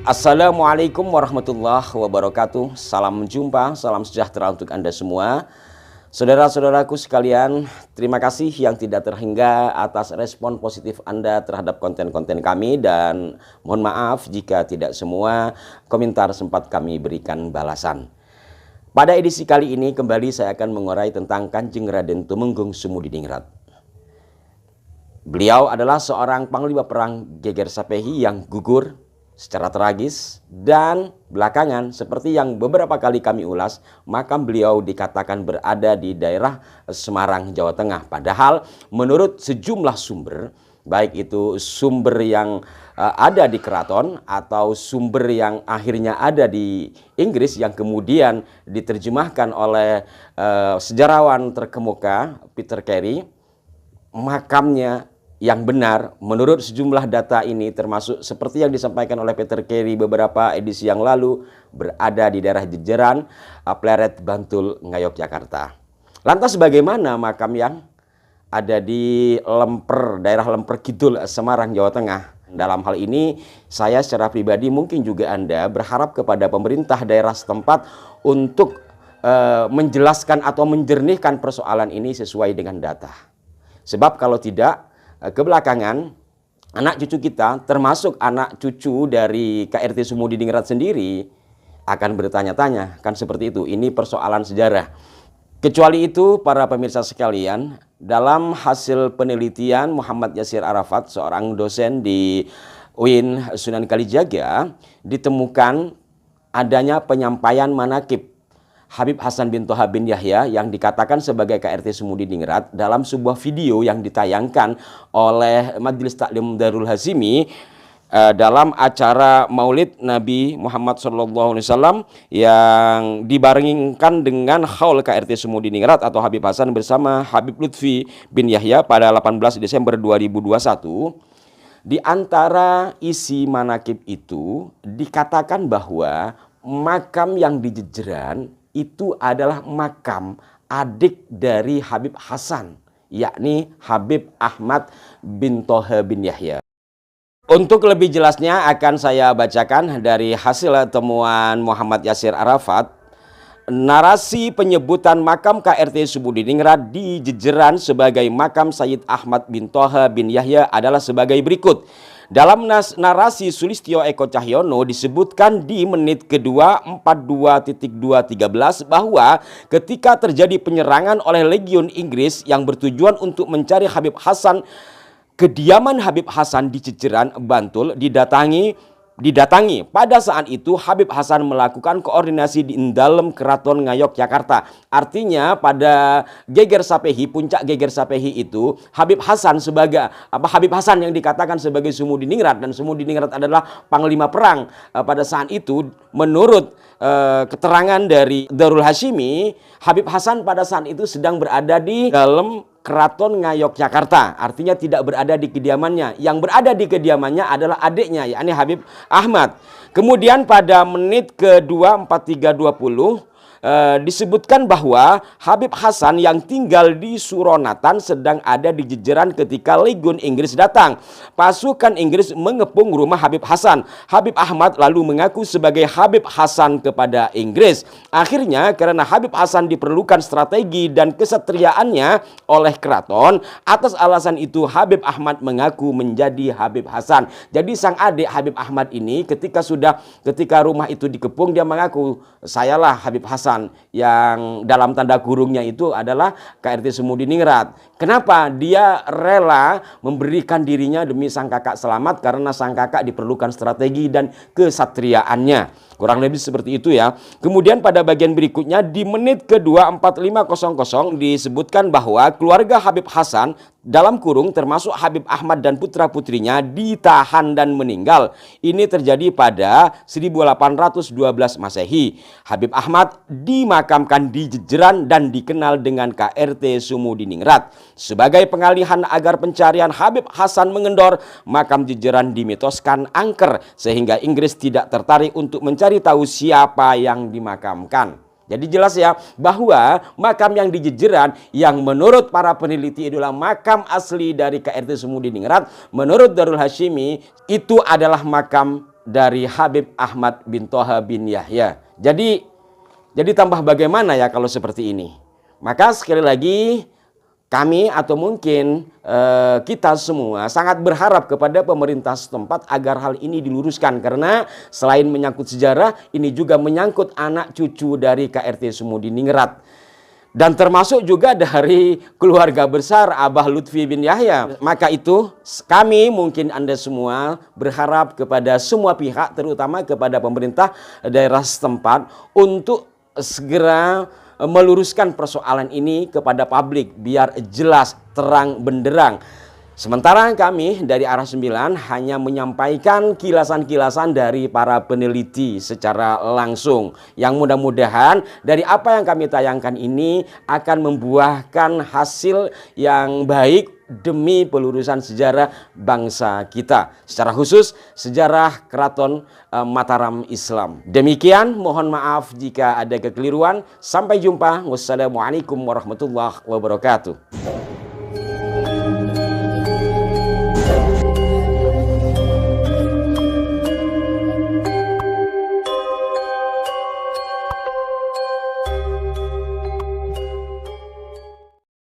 Assalamualaikum warahmatullahi wabarakatuh. Salam jumpa, salam sejahtera untuk Anda semua. Saudara-saudaraku sekalian, terima kasih yang tidak terhingga atas respon positif Anda terhadap konten-konten kami, dan mohon maaf jika tidak semua komentar sempat kami berikan balasan. Pada edisi kali ini kembali saya akan mengurai tentang Kanjeng Raden Tumenggung Sumudiningrat. Beliau adalah seorang panglima perang Geger Sapehi yang gugur secara tragis, dan belakangan seperti yang beberapa kali kami ulas, makam beliau dikatakan berada di daerah Semarang, Jawa Tengah. Padahal menurut sejumlah sumber, baik itu sumber yang ada di keraton atau sumber yang akhirnya ada di Inggris yang kemudian diterjemahkan oleh sejarawan terkemuka Peter Carey, makamnya yang benar menurut sejumlah data ini, termasuk seperti yang disampaikan oleh Peter Carey beberapa edisi yang lalu, berada di daerah Jejeran, Pleret, Bantul, Ngayogyakarta. Lantas bagaimana makam yang ada di Lemper, daerah Lemper Kidul, Semarang, Jawa Tengah? Dalam hal ini saya secara pribadi, mungkin juga Anda, berharap kepada pemerintah daerah setempat untuk menjelaskan atau menjernihkan persoalan ini sesuai dengan data. Sebab kalau tidak, kebelakangan anak cucu kita, termasuk anak cucu dari KRT Sumudiningrat sendiri, akan bertanya-tanya, kan seperti itu. Ini persoalan sejarah. Kecuali itu, para pemirsa sekalian, dalam hasil penelitian Muhammad Yasir Arafat, seorang dosen di UIN Sunan Kalijaga, ditemukan adanya penyampaian manakib Habib Hasan bin Toha bin Yahya yang dikatakan sebagai KRT Sumudiningrat dalam sebuah video yang ditayangkan oleh Majelis Taklim Darul Hazimi dalam acara Maulid Nabi Muhammad SAW yang dibarengkan dengan haul KRT Sumudiningrat atau Habib Hasan bersama Habib Lutfi bin Yahya pada 18 Desember 2021. Di antara isi manakib itu dikatakan bahwa makam yang di Jejeran itu adalah makam adik dari Habib Hasan, yakni Habib Ahmad bin Toha bin Yahya. Untuk lebih jelasnya akan saya bacakan dari hasil temuan Muhammad Yasir Arafat. Narasi penyebutan makam KRT Sumudiningrat di Jejeran sebagai makam Sayyid Ahmad bin Toha bin Yahya adalah sebagai berikut. Dalam narasi Sulistyo Eko Cahyono disebutkan di menit kedua 42.213 bahwa ketika terjadi penyerangan oleh Legiun Inggris yang bertujuan untuk mencari Habib Hasan, kediaman Habib Hasan di Jejeran, Bantul didatangi. Pada saat itu Habib Hasan melakukan koordinasi di dalam Keraton Ngayogyakarta. Artinya pada Geger Sapehi, puncak Geger Sapehi itu Habib Hasan Habib Hasan yang dikatakan sebagai Sumudiningrat, dan Sumudiningrat adalah panglima perang pada saat itu. Menurut keterangan dari Darul Hashimi, Habib Hasan pada saat itu sedang berada di dalam Keraton Ngayogyakarta, artinya tidak berada di kediamannya. Yang berada di kediamannya adalah adiknya, yakni Habib Ahmad. Kemudian pada menit kedua 43.20 disebutkan bahwa Habib Hasan yang tinggal di Suronatan sedang ada di Jejeran ketika Legiun Inggris datang. Pasukan Inggris mengepung rumah Habib Hasan. Habib Ahmad lalu mengaku sebagai Habib Hasan kepada Inggris. Akhirnya karena Habib Hasan diperlukan strategi dan kesatriaannya oleh keraton, atas alasan itu Habib Ahmad mengaku menjadi Habib Hasan. Jadi sang adik Habib Ahmad ini ketika rumah itu dikepung, dia mengaku, sayalah Habib Hasan, yang dalam tanda kurungnya itu adalah KRT Sumudiningrat. Kenapa? Dia rela memberikan dirinya demi sang kakak selamat karena sang kakak diperlukan strategi dan kesatriaannya. Kurang lebih seperti itu ya. Kemudian pada bagian berikutnya di menit kedua 45.00 disebutkan bahwa keluarga Habib Hasan dalam kurung termasuk Habib Ahmad dan putra-putrinya ditahan dan meninggal. Ini terjadi pada 1812 Masehi. Habib Ahmad dimakamkan di Jejeran dan dikenal dengan KRT Sumudiningrat. Sebagai pengalihan agar pencarian Habib Hasan mengendor, makam Jejeran dimitoskan angker sehingga Inggris tidak tertarik untuk mencari tahu siapa yang dimakamkan. Jadi jelas ya bahwa makam yang di Jejeran yang menurut para peneliti adalah makam asli dari KRT Sumudiningrat, menurut Darul Hashimi itu adalah makam dari Habib Ahmad bin Toha bin Yahya. Jadi tambah bagaimana ya kalau seperti ini? Maka sekali lagi kami atau mungkin kita semua sangat berharap kepada pemerintah setempat agar hal ini diluruskan, karena selain menyangkut sejarah, ini juga menyangkut anak cucu dari KRT Sumudiningrat. Dan termasuk juga dari keluarga besar Abah Lutfi bin Yahya. Maka itu kami, mungkin Anda semua, berharap kepada semua pihak, terutama kepada pemerintah daerah setempat, untuk segera meluruskan persoalan ini kepada publik biar jelas, terang benderang. Sementara kami dari Arah 9 hanya menyampaikan kilasan-kilasan dari para peneliti secara langsung, yang mudah-mudahan dari apa yang kami tayangkan ini akan membuahkan hasil yang baik demi pelurusan sejarah bangsa kita, secara khusus sejarah Keraton Mataram Islam. Demikian, mohon maaf jika ada kekeliruan. Sampai jumpa. Wassalamualaikum warahmatullahi wabarakatuh.